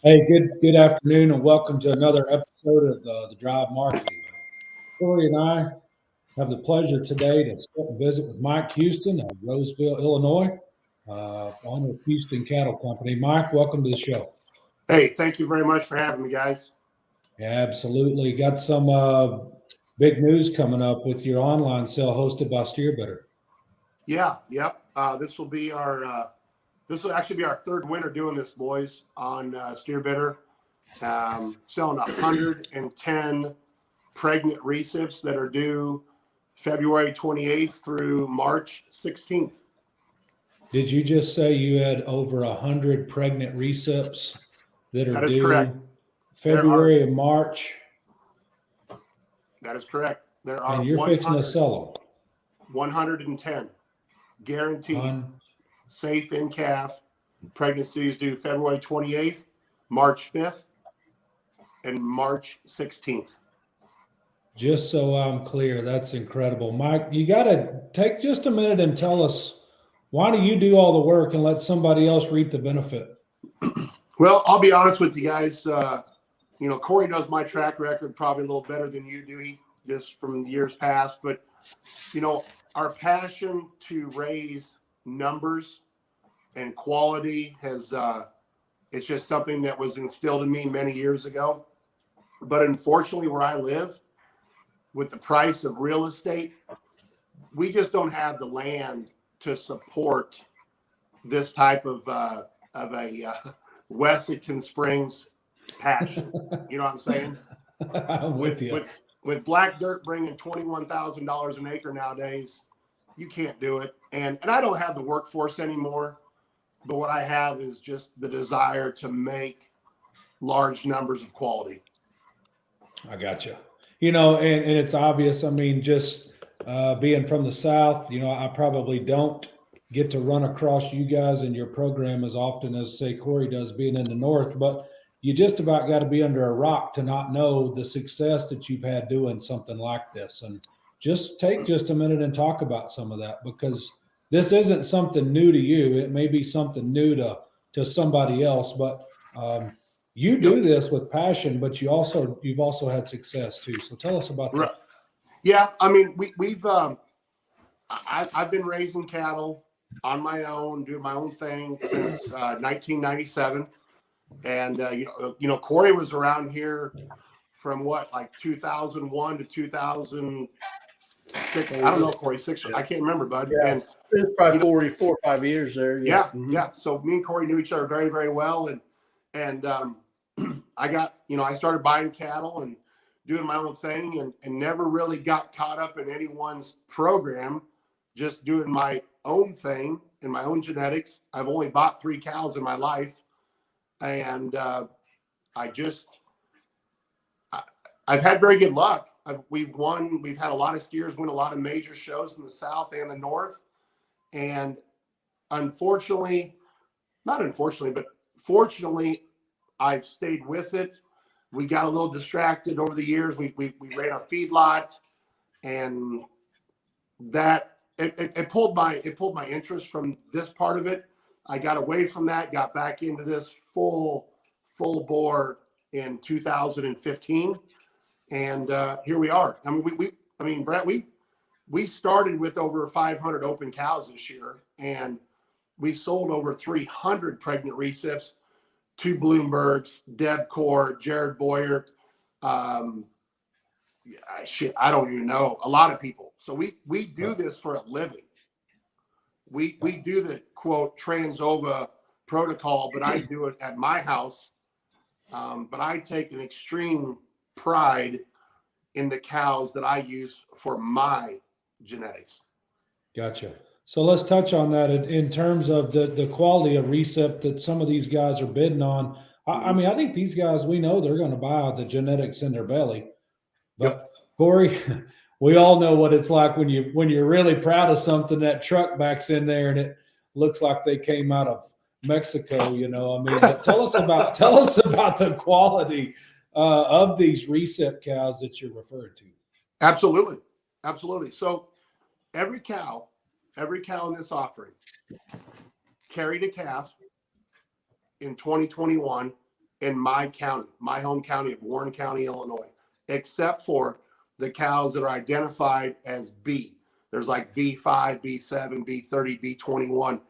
Hey, good afternoon, and welcome to another episode of the Drive Marketing. Corey and I have the pleasure today to sit and visit with Mike Huston of Roseville, Illinois, owner of Houston Cattle Company. Mike, welcome to the show. Hey, thank you very much for having me, guys. Yeah, absolutely. Got some big news coming up with your online sale hosted by SteerBidder. Yeah, yep. This will actually be our third winter doing this, boys, on SteerBidder. Selling 110 pregnant recips that are due February 28th through March 16th. Did you just say you had over 100 pregnant recips that are due correct. February and March? That is correct. There are And you're fixing to sell them. 110 guaranteed, safe in calf. Pregnancies due February 28th, March 5th, and March 16th. Just so I'm clear, that's incredible. Mike, you got to take just a minute and tell us, why do you do all the work and let somebody else reap the benefit? Well, I'll be honest with you guys. Corey knows my track record probably a little better than you do, just from the years past. But, our passion to raise numbers and quality it's just something that was instilled in me many years ago. But unfortunately, where I live, with the price of real estate, we just don't have the land to support this type of a Wessington Springs passion. You know what I'm saying? I'm with you. With black dirt bringing $21,000 an acre nowadays, you can't do it. And I don't have the workforce anymore, but what I have is just the desire to make large numbers of quality. I got you. And it's obvious. I mean, just being from the South, I probably don't get to run across you guys in your program as often as, say, Corey does being in the North, but you just about got to be under a rock to not know the success that you've had doing something like this. And just take just a minute and talk about some of that, because this isn't something new to you. It may be something new to somebody else, but you do this with passion, but you've also had success too. So tell us about that. Right. Yeah, I mean, I've been raising cattle on my own, doing my own thing since 1997, and Corey was around here from like 2001 to 2006. I don't know, Corey, I can't remember, bud. Yeah. And it's probably 4 or 5 years there. Yeah. Mm-hmm. Yeah. So me and Corey knew each other very, very well, and I started buying cattle and doing my own thing, and never really got caught up in anyone's program, just doing my own thing in my own genetics. I've only bought 3 cows in my life. And I've had very good luck. We've had a lot of steers win a lot of major shows in the South and the North. And fortunately, I've stayed with it. We got a little distracted over the years. We ran a feedlot, and that it pulled my interest from this part of it. I got away from that, got back into this full bore in 2015, and here we are. I mean, Brett, we started with over 500 open cows this year, and we sold over 300 pregnant recips to Bloomberg's, Deb Core, Jared Boyer. I don't even know, a lot of people. So we do this for a living. We do the quote Transova protocol, but I do it at my house. But I take an extreme pride in the cows that I use for my genetics. Gotcha. So let's touch on that in terms of the quality of recip that some of these guys are bidding on. I mean, I think these guys, we know they're going to buy the genetics in their belly. But yep. Corey, we all know what it's like when you're really proud of something, that truck backs in there and it looks like they came out of Mexico. I mean, tell us about the quality of these recip cows that you're referring to. Absolutely. So every cow in this offering carried a calf in 2021 in my county, my home county of Warren County, Illinois, except for the cows that are identified as B. There's like B5, B7, B30, B21.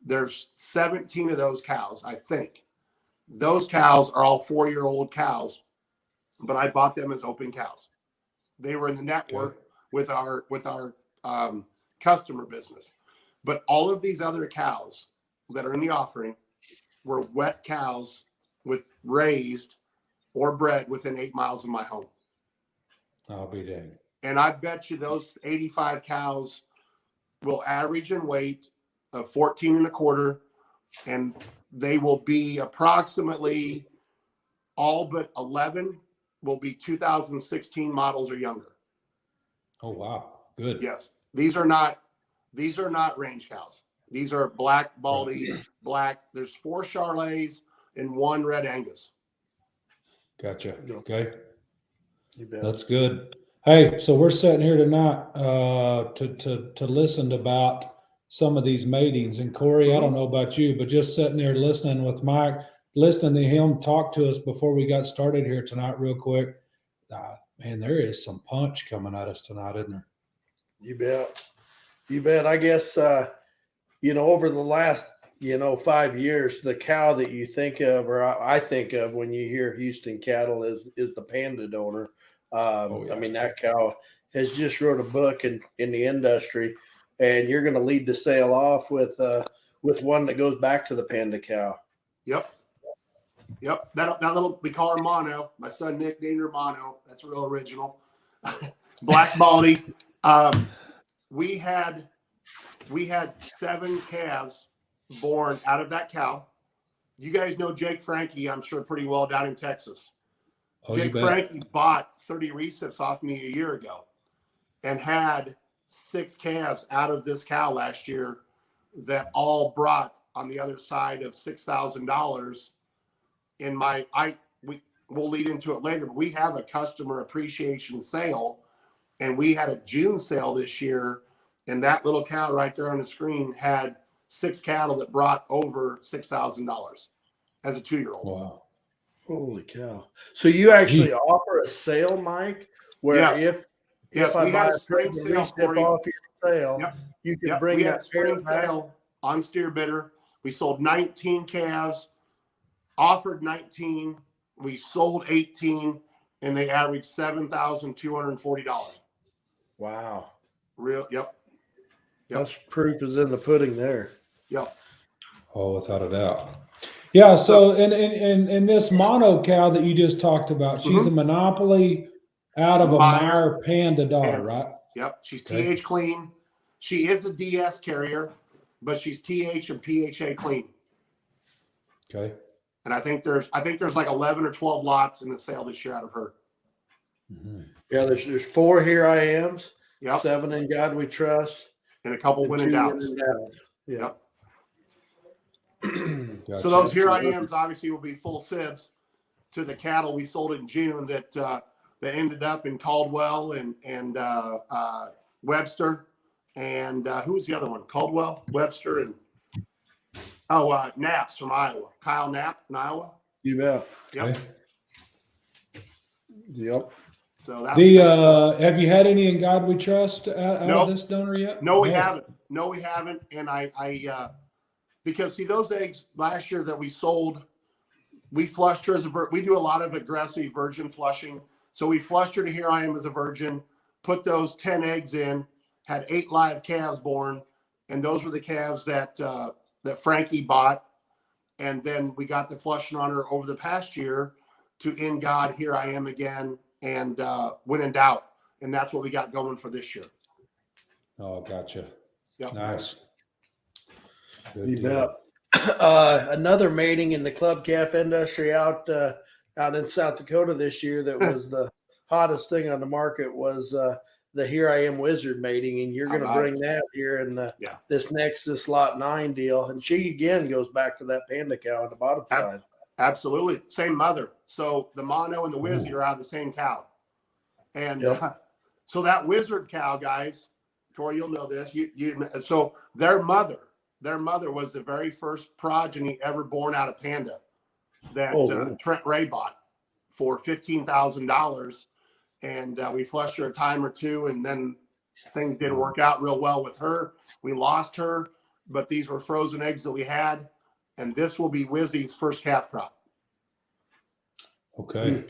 There's 17 of those cows, I think. Those cows are all 4-year-old cows, but I bought them as open cows. They were in the network with our customer business. But all of these other cows that are in the offering were wet cows with raised or bred within 8 miles of my home. I'll be dang. And I bet you those 85 cows will average in weight of 14 and a quarter, and they will be approximately all but 11 will be 2016 models or younger. Oh, wow. Good. Yes. These are not range cows. These are black, baldy, black. There's 4 Charolais and 1 Red Angus. Gotcha. Okay. You bet. That's good. Hey, so we're sitting here tonight to listen about some of these matings. And Corey, I don't know about you, but just sitting there listening with Mike, listening to him talk to us before we got started here tonight real quick. Man, there is some punch coming at us tonight, isn't there? You bet. You bet. I guess, over the last, 5 years, the cow that you think of, or I think of when you hear Houston cattle is the Panda donor. Yeah. I mean, that cow has just wrote a book in the industry, and you're going to lead the sale off with one that goes back to the Panda cow. Yep. That little, we call her Mono. My son Nick named her Mono. That's real original. Black baldy. We had 7 calves born out of that cow. You guys know Jake Frankie, I'm sure, pretty well down in Texas. Oh, Jake Frankie bought 30 recips off me a year ago and had 6 calves out of this cow last year that all brought on the other side of $6,000 in we'll lead into it later, but we have a customer appreciation sale, and we had a June sale this year, and that little cow right there on the screen had 6 cattle that brought over $6,000 as a 2-year-old. Wow. Holy cow. So you actually offer a sale, Mike, where if I we buy had a a spring spring sale recip off your sale, you can bring we had that a spring pair back. sale on SteerBidder. We sold 19 calves, offered 19, we sold 18, and they averaged $7,240. Wow. Yep. That's proof is in the pudding there. Yep. Oh, without a doubt. Yeah. So, and this Mono cow that you just talked about, she's a monopoly out of a Meyer Panda daughter, right? Yep. She's TH clean. She is a DS carrier, but she's TH and PHA clean. Okay. And I think there's like 11 or 12 lots in the sale this year out of her. Mm-hmm. Yeah, there's 4 Here I Am's, Yep. 7 In God We Trust, And a couple and win and 2 downs. Win and Downs. Yep. Gotcha. So those Here I Am's obviously will be full sibs to the cattle we sold in June that ended up in Caldwell and Webster, and who was the other one? Caldwell, Webster, and Knapp's from Iowa. Kyle Knapp in Iowa. You bet. Yep. Okay. Yep. So that Have you had any in God We Trust out Nope. of this donor yet? No, we haven't. No, we haven't. And I because see those eggs last year that we sold, we flushed her as we do a lot of aggressive virgin flushing. So we flushed her to Here I Am as a virgin, put those 10 eggs in, had 8 live calves born, and those were the calves that Frankie bought. And then we got the flushing on her over the past year to In God, Here I Am Again, and Win in Doubt. And that's what we got going for this year. Oh, gotcha. Yep. Nice. Good You deal. bet. Another mating in the club calf industry out in South Dakota this year that was the hottest thing on the market was the Here I Am Wizard mating, and you're going to bring that here in this lot 9 deal. And she again goes back to that Panda cow on the bottom side. Absolutely. Same mother. So the Mono and the Wizzy are out of the same cow. And so that Wizard cow, guys, Tori, you'll know this. So their mother was the very first progeny ever born out of Panda. that Trent Ray bought for $15,000. And we flushed her a time or two, and then things didn't work out real well with her. We lost her, but these were frozen eggs that we had. And this will be Wizzy's first calf crop. Okay.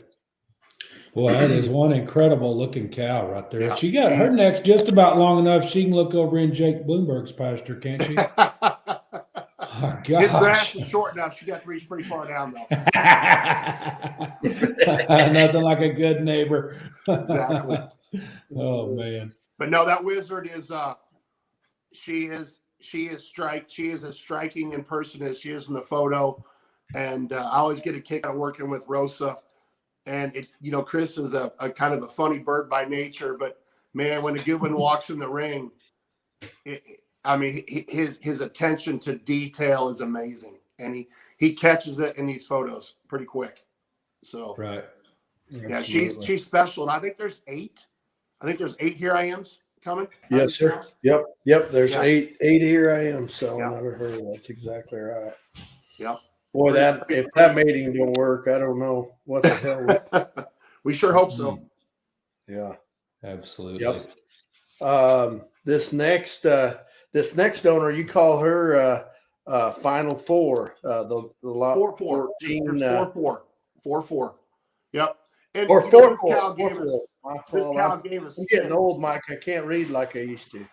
Boy, that is one incredible looking cow right there. Yeah. She got her neck's just about long enough. She can look over in Jake Bloomberg's pasture, can't she? Oh, gosh. His grass is short enough. She got to reach pretty far down, though. Nothing like a good neighbor. Exactly. Oh, man. But no, that wizard is she is as striking in person as she is in the photo. And I always get a kick out of working with Rosa. And Chris is a kind of a funny bird by nature, but man, when a good one walks in the ring, his attention to detail is amazing, and he catches it in these photos pretty quick. So right, yeah, she's special, and I think there's 8. I think there's 8 here I am's coming. Yes, sir. Yep. There's 8 here I am selling Yeah. out of her. That's exactly right. Yep. Boy, if that mating don't work, I don't know what the hell. We sure hope so. Yeah, absolutely. Yep. This next owner, you call her Final Four. The lot 4-4. 14. 4-4. Yep. And Or this 4-4. cow gave us. This cow gave us. I'm getting old, Mike. I can't read like I used to.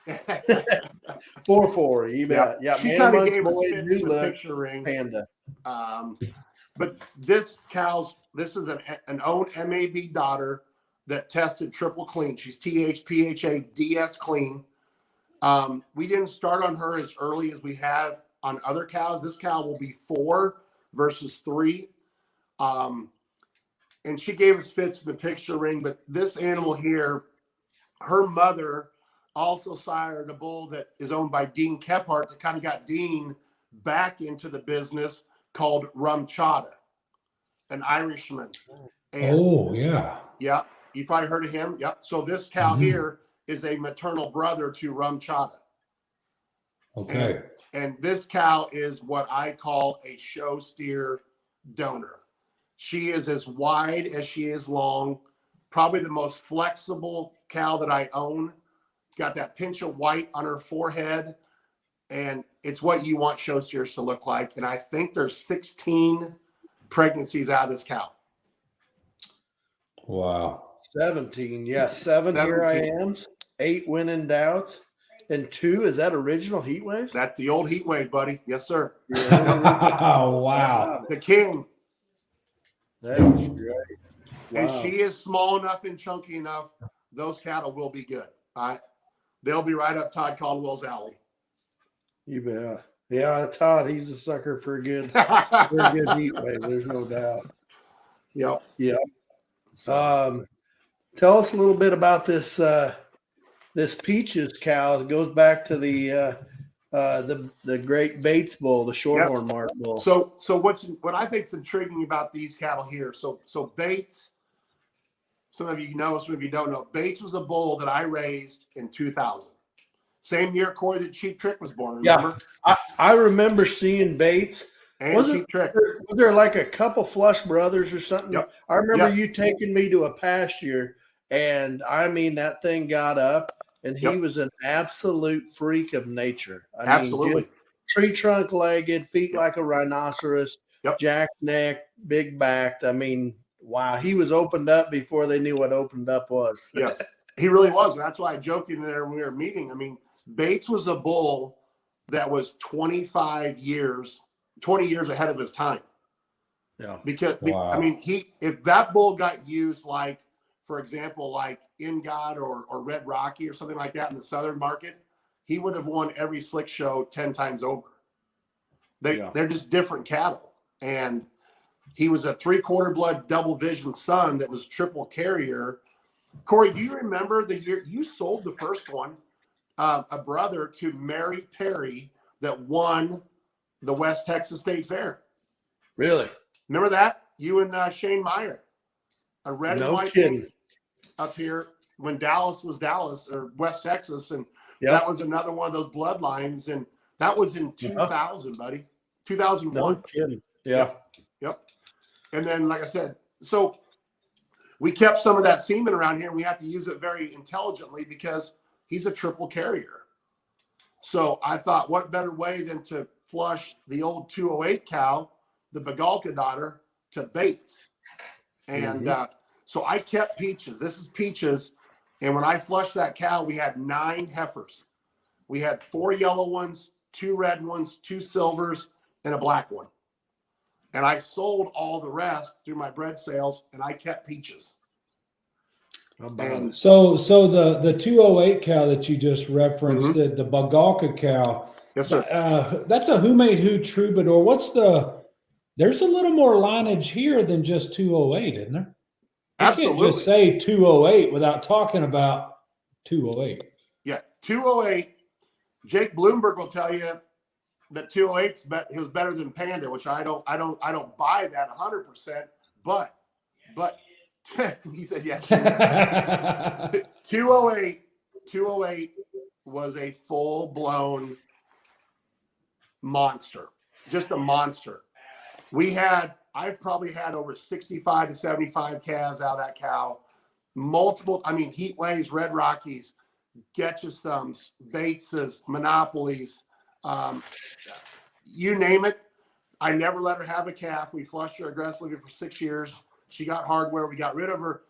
4-4. You bet. Yeah. She Man kind of amongst gave us boys, fits new in the look, picture ring. panda. But this is an own MAB daughter that tested triple clean. She's THPHA DS clean. We didn't start on her as early as we have on other cows. This cow will be 4 versus 3. And she gave us fits in the picture ring, but this animal here, her mother also sired a bull that is owned by Dean Kephart that kind of got Dean back into the business, called Rum Chata, an Irishman. And, yeah, you probably heard of him. Yep. So this cow here is a maternal brother to Rum Chata. Okay. And this cow is what I call a show steer donor. She is as wide as she is long, probably the most flexible cow that I own. Got that pinch of white on her forehead, and it's what you want show steers to look like. And I think there's 16 pregnancies out of this cow. Wow. 17. Yeah, 7 here I am. 8 winning doubts. And 2, is that original heat waves? That's the old heat wave, buddy. Yes, sir. Oh, wow. The king. That is great. Wow. And she is small enough and chunky enough. Those cattle will be good. All right. They'll be right up Todd Caldwell's alley. You bet. Yeah, Todd, he's a sucker for a good heat wave. There's no doubt. Yep. Yeah. Tell us a little bit about this this Peaches cow. It goes back to the Great Bates Bull, the Shorthorn Mark Bull. So what I think is intriguing about these cattle here. So Bates, some of you know, some of you don't know. Bates was a bull that I raised in 2000. Same year, Corey, that Cheap Trick was born. Remember? Yeah, I remember seeing Bates. And Cheap Trick. Was there like a couple Flush brothers or something? Yep. I remember you taking me to a pasture, and I mean that thing got up, and he was an absolute freak of nature. I mean, tree trunk legged, feet like a rhinoceros, jack neck, big backed. I mean, wow, he was opened up before they knew what opened up was. Yes, he really was. And that's why I joked in there when we were meeting. I mean, Bates was a bull that was 20 years ahead of his time. Yeah. Because I mean, if that bull got used like, for example, like In God or Red Rocky or something like that in the Southern market, he would have won every slick show 10 times over. They're just different cattle. And he was a 3/4 blood double vision son that was triple carrier. Corey, do you remember the year you sold the first one, a brother to Mary Perry that won the West Texas State Fair? Really? Remember that? You and Shane Meyer. A red and white thing up here when Dallas was Dallas or West Texas. And that was another one of those bloodlines. And that was in 2000, buddy. 2001. No kidding. Yeah. Yep. And then, like I said, so we kept some of that semen around here, and we have to use it very intelligently because he's a triple carrier. So I thought, what better way than to flush the old 208 cow, the Bagalka daughter, to Bates. And so I kept Peaches. This is Peaches. And when I flushed that cow, we had 9 heifers. We had 4 yellow ones, 2 red ones, 2 silvers, and a black one. And I sold all the rest through my bred sales, and I kept Peaches. And So the 208 cow that you just referenced, the Bagalka cow, yes, sir. that's a who made who troubadour. There's a little more lineage here than just 208, isn't there? You Absolutely. can't just say 208 without talking about 208. Yeah, 208. Jake Bloomberg will tell you that 208's he was better than Panda, which I don't buy that 100%. But he said yes. 208 was a full-blown monster, just a monster. I've probably had over 65 to 75 calves out of that cow. Multiple, heat waves, Red Rockies, Getchesums, Bateses, Monopolies, you name it. I never let her have a calf. We flushed her aggressively for 6 years. She got hardware. We got rid of her.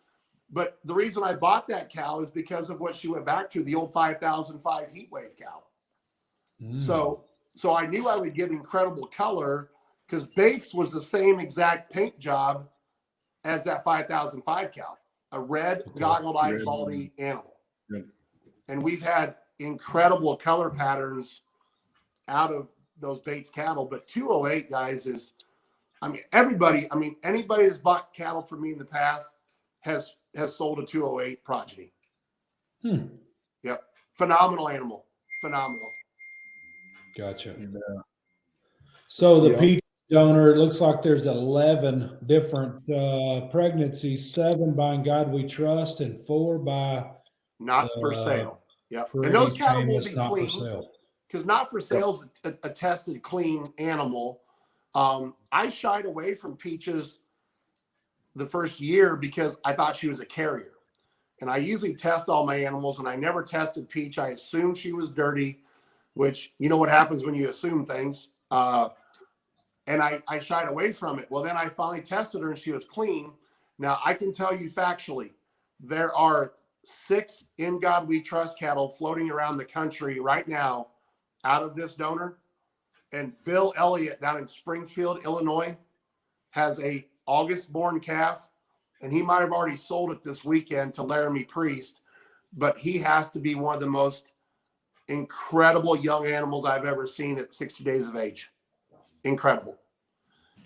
But the reason I bought that cow is because of what she went back to, the old 5005 heat wave cow. So I knew I would get incredible color because Bates was the same exact paint job as that 5005 cow, a red goggle-eyed baldy animal. Yep. And we've had incredible color patterns out of those Bates cattle. But 208, guys, is, anybody that's bought cattle from me in the past has sold a 208 progeny. Yep. Phenomenal animal. Phenomenal. Gotcha. Yeah. So the peach donor, it looks like there's 11 different pregnancies, 7 by In God We Trust and 4 by Not for sale. Yep. And those cattle will be not clean. for sale. Because not for sale is a tested clean animal. I shied away from Peaches the first year because I thought she was a carrier. And I usually test all my animals, and I never tested Peach. I assumed she was dirty, which you know what happens when you assume things. And I shied away from it. Well, then I finally tested her, and she was clean. Now, I can tell you factually, there are 6 In God We Trust cattle floating around the country right now out of this donor. And Bill Elliott down in Springfield, Illinois, has a August-born calf, and he might have already sold it this weekend to Laramie Priest, but he has to be one of the most incredible young animals I've ever seen at 60 days of age. Incredible.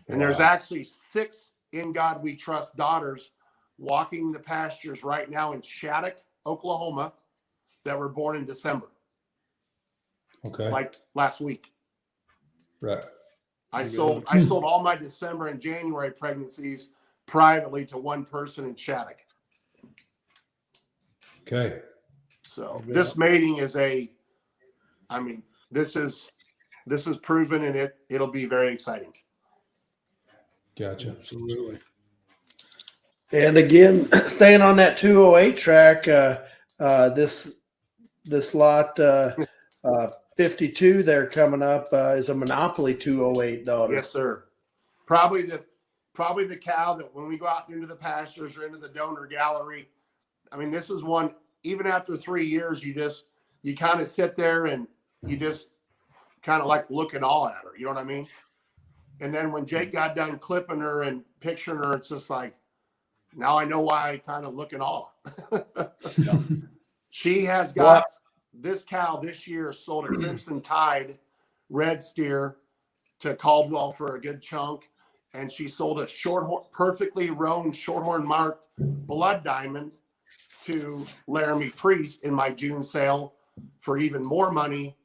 And there's actually 6 In God We Trust daughters walking the pastures right now in Shattuck, Oklahoma, that were born in December. Okay. Like last week. Right. I sold all my December and January pregnancies privately to one person in Shattuck. Okay. So this mating is this is proven, and it'll be very exciting. Gotcha. Absolutely. And again, staying on that 208 track, this lot 52 there coming up is a Monopoly 208 daughter. Yes, sir. Probably the cow that when we go out into the pastures or into the donor gallery, this is one, even after 3 years, you kind of sit there and you just kind of like look in awe at her. You know what I mean? And then when Jake got done clipping her and picturing her, it's just like, now I know why I kind of look in awe. She has got this cow this year sold a Crimson Tide red steer to Caldwell for a good chunk. And she sold a perfectly roan shorthorn marked blood diamond to Laramie Priest in my June sale for even more money.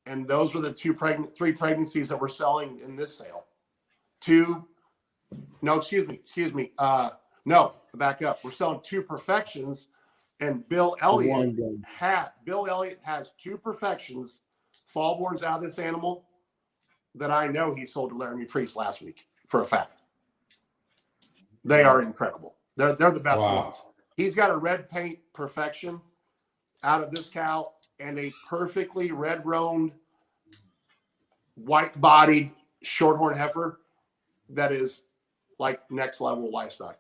And those were the 3 pregnancies that we're selling in this sale. Back up. We're selling 2 perfections, and Bill Elliott has 2 perfections, fallborns out of this animal that I know he sold to Laramie Priest last week for a fact. They are incredible. They're the best Wow. ones. He's got a red paint perfection out of this cow and a perfectly red roaned, white bodied shorthorn heifer that is like next level livestock.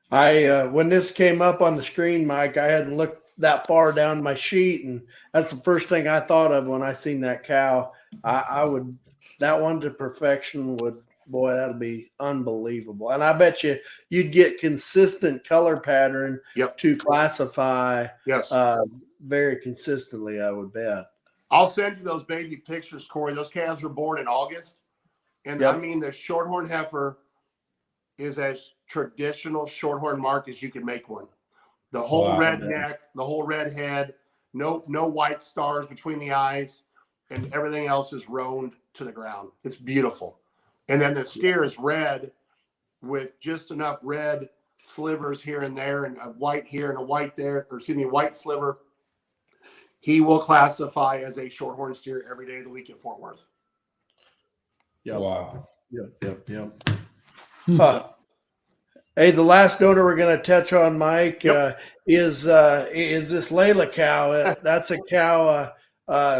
When this came up on the screen, Mike, I hadn't looked that far down my sheet, and that's the first thing I thought of when I seen that cow. I would, that one to perfection would, boy, that'd be unbelievable. And I bet you'd get consistent color pattern to classify Yes. very consistently, I would bet. I'll send you those baby pictures, Corey. Those calves were born in August. And I mean, the shorthorn heifer is as traditional shorthorn mark as you can make one. The whole red neck, the whole red head, no white stars between the eyes, and everything else is roaned to the ground. It's beautiful. And then the steer is red with just enough red slivers here and there, and a white here and a white there, or excuse me, white sliver. He will classify as a shorthorn steer every day of the week at Fort Worth. Yep. Wow. Yep. Hey, the last donor we're going to touch on, Mike, is this Layla cow. That's a cow.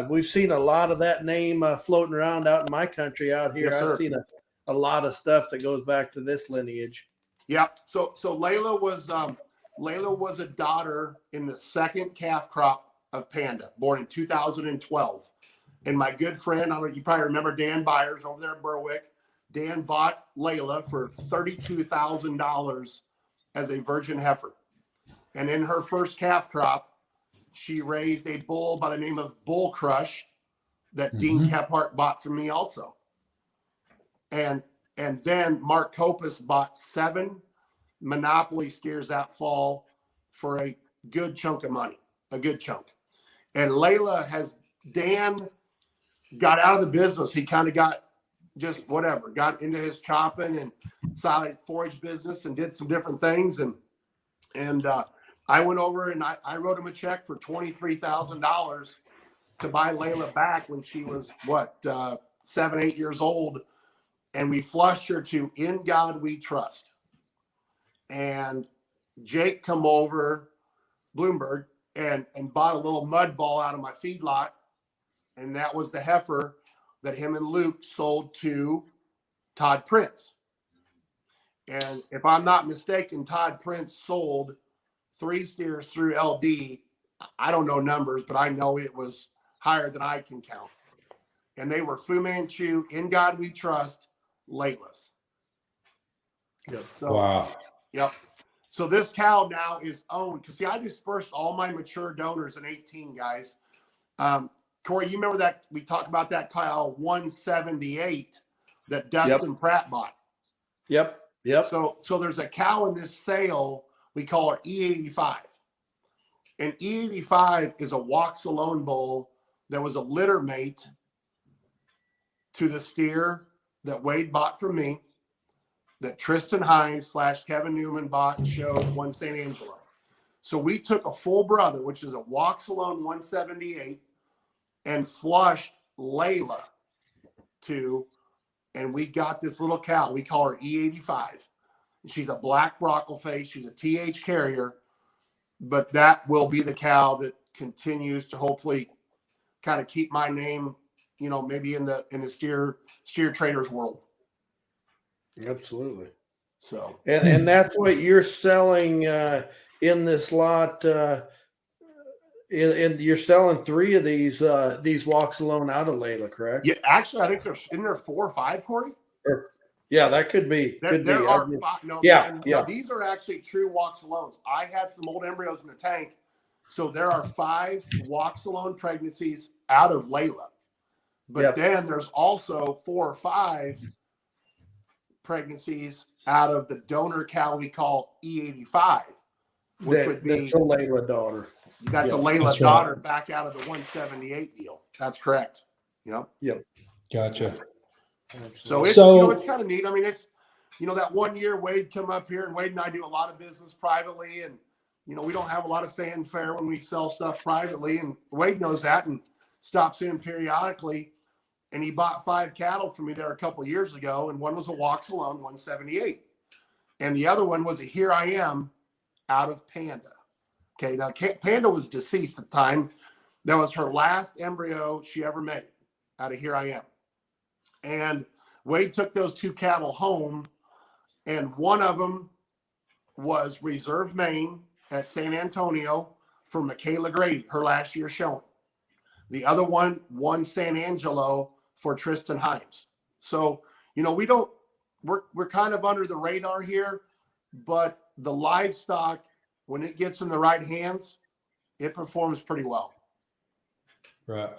We've seen a lot of that name floating around out in my country out here. Yes, I've seen a lot of stuff that goes back to this lineage. Yeah. So Layla was a daughter in the second calf crop of Panda, born in 2012. And my good friend, you probably remember Dan Byers over there at Berwick. Dan bought Layla for $32,000 as a virgin heifer. And in her first calf crop, she raised a bull by the name of Bull Crush that Dean Kephart bought from me also. And then Mark Kopus bought 7 Monopoly steers that fall for a good chunk of money, a good chunk. And Layla Dan got out of the business. He kind of got got into his chopping and silent forage business and did some different things. And I went over and I wrote him a check for $23,000 to buy Layla back when she was 7, 8 years old. And we flushed her to In God We Trust. And Jake come over, Bloomberg, and bought a little mud ball out of my feedlot. And that was the heifer that him and Luke sold to Todd Prince. And if I'm not mistaken, Todd Prince sold 3 steers through LD. I don't know numbers, but I know it was higher than I can count. And they were Fu Manchu, In God We Trust, Laylas. Yep. So, wow. Yep. So this cow now is owned. Because, see, I dispersed all my mature donors in 18, guys. Corey, you remember that we talked about that cow 178 that Dustin Pratt bought? Yep. So there's a cow in this sale. We call her E85. And E85 is a walks alone bull that was a litter mate to the steer that Wade bought from me, that Tristan Hines / Kevin Newman bought and showed one St. Angelo. So we took a full brother, which is a walks alone 178, and flushed Layla and we got this little cow. We call her E85. She's a black brockle face. She's a TH carrier, but that will be the cow that continues to hopefully kind of keep my name, maybe in the steer traders world. Absolutely. So, and that's what you're selling in this lot. And you're selling 3 of these walks alone out of Layla, correct? Yeah, actually, I think there's 4 or 5, Corey. Yeah, that could be. There are 5. No, these are actually true walks alones. I had some old embryos in the tank, so there are 5 walks alone pregnancies out of Layla. But then there's also 4 or 5 pregnancies out of the donor cow we call E85, which would be that's a Layla daughter. That's a Layla daughter back out of the 178 deal. That's correct. Yep. Gotcha. So it's kind of neat. I mean, it's that one year Wade come up here, and Wade and I do a lot of business privately, and we don't have a lot of fanfare when we sell stuff privately, and Wade knows that and stops in periodically. And he bought 5 cattle from me there a couple of years ago, and one was a walks alone 178. and the other one was a Here I Am out of Panda. Okay, now Panda was deceased at the time. That was her last embryo she ever made out of Here I Am. And Wade took those 2 cattle home, and one of them was Reserve Maine at San Antonio for Michaela Grady, her last year showing. The other one won San Angelo for Tristan Himes. So, we're kind of under the radar here, but the livestock, when it gets in the right hands, it performs pretty well. Right.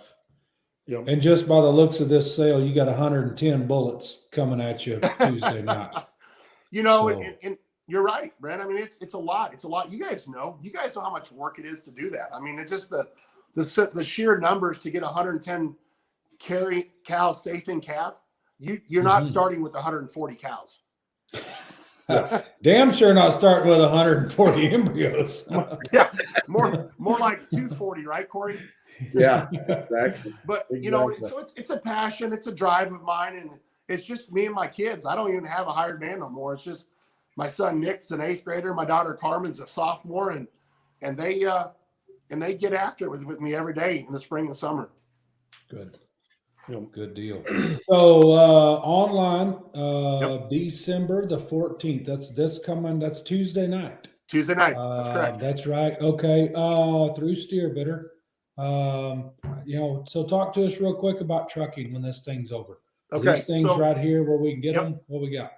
Yep. And just by the looks of this sale, you got 110 bullets coming at you Tuesday night. And you're right, Brent. I mean, it's a lot. It's a lot. You guys know how much work it is to do that. I mean, it's just the sheer numbers to get 110 carry cows safe in calf. You're not starting with 140 cows. Damn sure not starting with 140 embryos. Yeah, more like 240, right, Corey? Yeah, exactly. But so it's a passion, it's a drive of mine, and it's just me and my kids. I don't even have a hired man no more. It's just my son Nick's an 8th grader, my daughter Carmen's a sophomore, and they get after it with me every day in the spring and summer. Good. Good deal. So online, December the 14th. That's Tuesday night. Tuesday night. That's correct. That's right. Okay. Through SteerBidder. So talk to us real quick about trucking when this thing's over. Okay. These things right here where we can get them. What we got?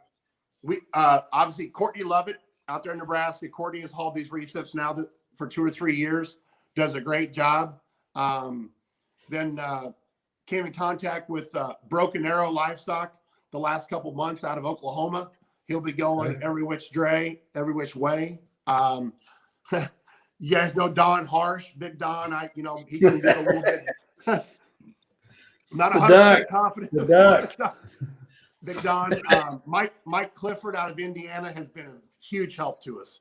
We obviously Courtney Lovett out there in Nebraska. Courtney has hauled these recips now for 2 or 3 years. Does a great job. Then came in contact with Broken Arrow Livestock the last couple months out of Oklahoma. He'll be going every which way. You guys know Don Harsh, Big Don. He can get a little bit. Not 100% confident. Big Don. Mike Clifford out of Indiana has been a huge help to us.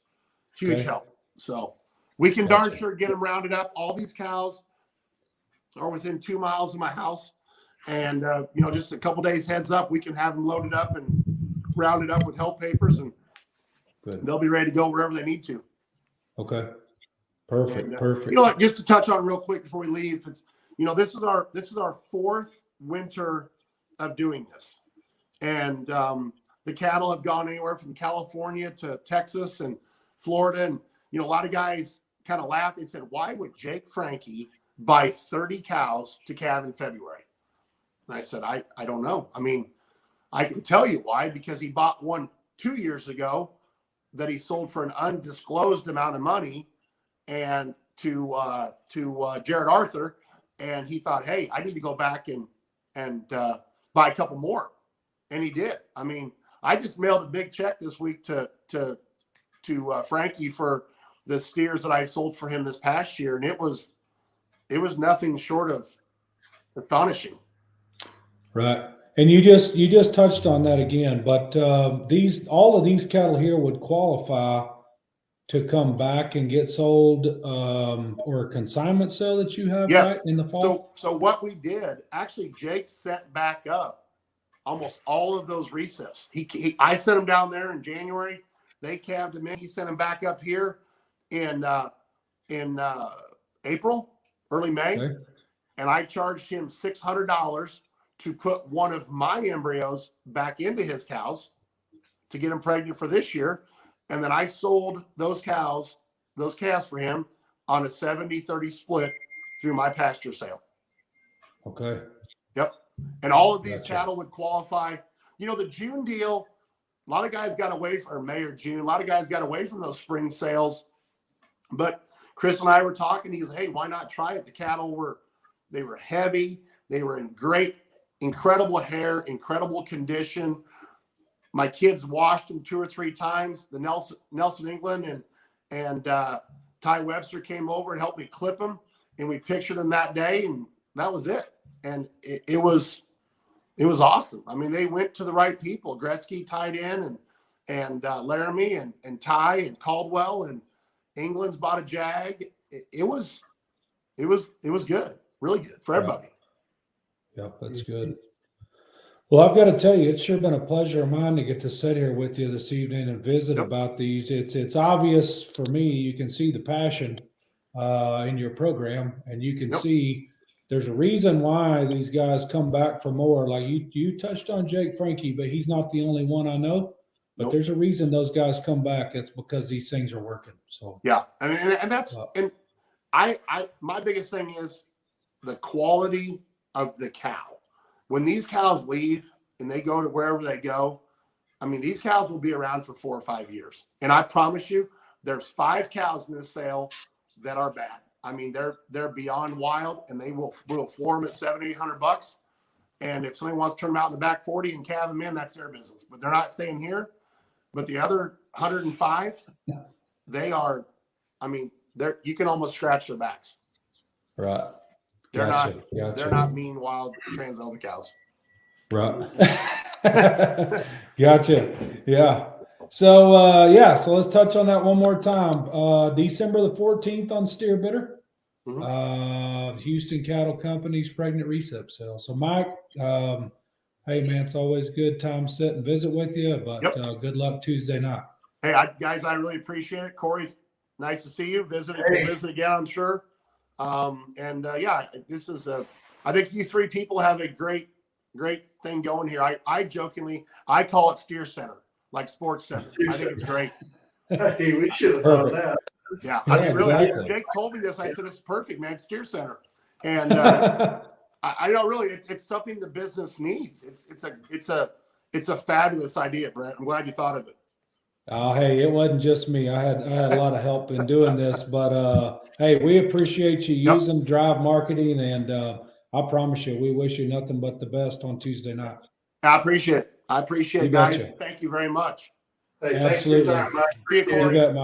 Huge help. So we can darn sure get them rounded up. All these cows are within 2 miles of my house. And, just a couple days heads up, we can have them loaded up and rounded up with help papers, and they'll be ready to go wherever they need to. Okay. Perfect. Perfect. Just to touch on real quick before we leave, this is our 4th winter of doing this. And the cattle have gone anywhere from California to Texas and Florida. And, a lot of guys kind of laughed. They said, why would Jake Frankie buy 30 cows to calve in February? And I said, I don't know. I mean, I can tell you why, because he bought one 2 years ago that he sold for an undisclosed amount of money and to Jared Arthur. And he thought, hey, I need to go back and buy a couple more. And he did. I mean, I just mailed a big check this week to Frankie for the steers that I sold for him this past year. And it was nothing short of astonishing. Right. And you just touched on that again, but all of these cattle here would qualify to come back and get sold, or a consignment sale that you have right in the fall. So what we did, actually, Jake sent back up almost all of those recips. I sent them down there in January. They calved them in. He sent them back up here in April, early May, and I charged him $600 to put one of my embryos back into his cows to get him pregnant for this year. And then I sold those calves for him on a 70-30 split through my pasture sale. Okay. Yep. And all of these cattle would qualify. The June deal, a lot of guys got away from May or June. A lot of guys got away from those spring sales. But Chris and I were talking. He goes, hey, why not try it? The cattle were heavy. They were in incredible hair, incredible condition. My kids washed them 2 or 3 times. The Nelson England and Ty Webster came over and helped me clip them, and we pictured them that day, and that was it. And it was awesome. I mean, they went to the right people. Gretzky tied in, and Laramie and Ty and Caldwell, and England's bought a Jag. It was good, really good for everybody. Yep, that's good. Well, I've got to tell you, it's sure been a pleasure of mine to get to sit here with you this evening and visit Yep. about these. It's obvious for me. You can see the passion in your program, and you can Yep. see there's a reason why these guys come back for more. Like you touched on Jake Frankie, but he's not the only one I know. But Nope. there's a reason those guys come back. It's because these things are working. So Yeah, I mean, and that's and I my biggest thing is the quality of the cow. When these cows leave and they go to wherever they go, I mean, these cows will be around for 4 or 5 years. And I promise you, there's 5 cows in this sale that are bad. I mean, they're beyond wild, and we'll floor them at $700-800. And if somebody wants to turn them out in the back 40 and calve them in, that's their business. But they're not staying here. But the other 105, they are. I mean, you can almost scratch their backs. right. They're Gotcha. they're not mean wild Trans-Elva cows. Right. Gotcha. Yeah. So so let's touch on that one more time. December the 14th on SteerBidder. Houston Cattle Company's pregnant recip sale. So Mike, hey man, it's always a good time to sit and visit with you, but good luck Tuesday night. Hey, guys, I really appreciate it. Corey, nice to see you. Visit again, I'm sure. This is I think you 3 people have a great thing going here. I jokingly, I call it Steer Center, like Sports Center. I think it's great. Hey, we should have thought that. Yeah, I mean, really, exactly. Jake told me this. I said, it's perfect, man. Steer Center. And I don't really, it's something the business needs. It's a fabulous idea, Brent. I'm glad you thought of it. Oh, hey, it wasn't just me. I had a lot of help in doing this, but hey, we appreciate you using Drive Marketing, and I promise you, we wish you nothing but the best on Tuesday night. I appreciate it. I appreciate it, guys. betcha. Thank you very much. Hey, thanks for your Absolutely. time, Mike. See you, Corey. You bet, Mike.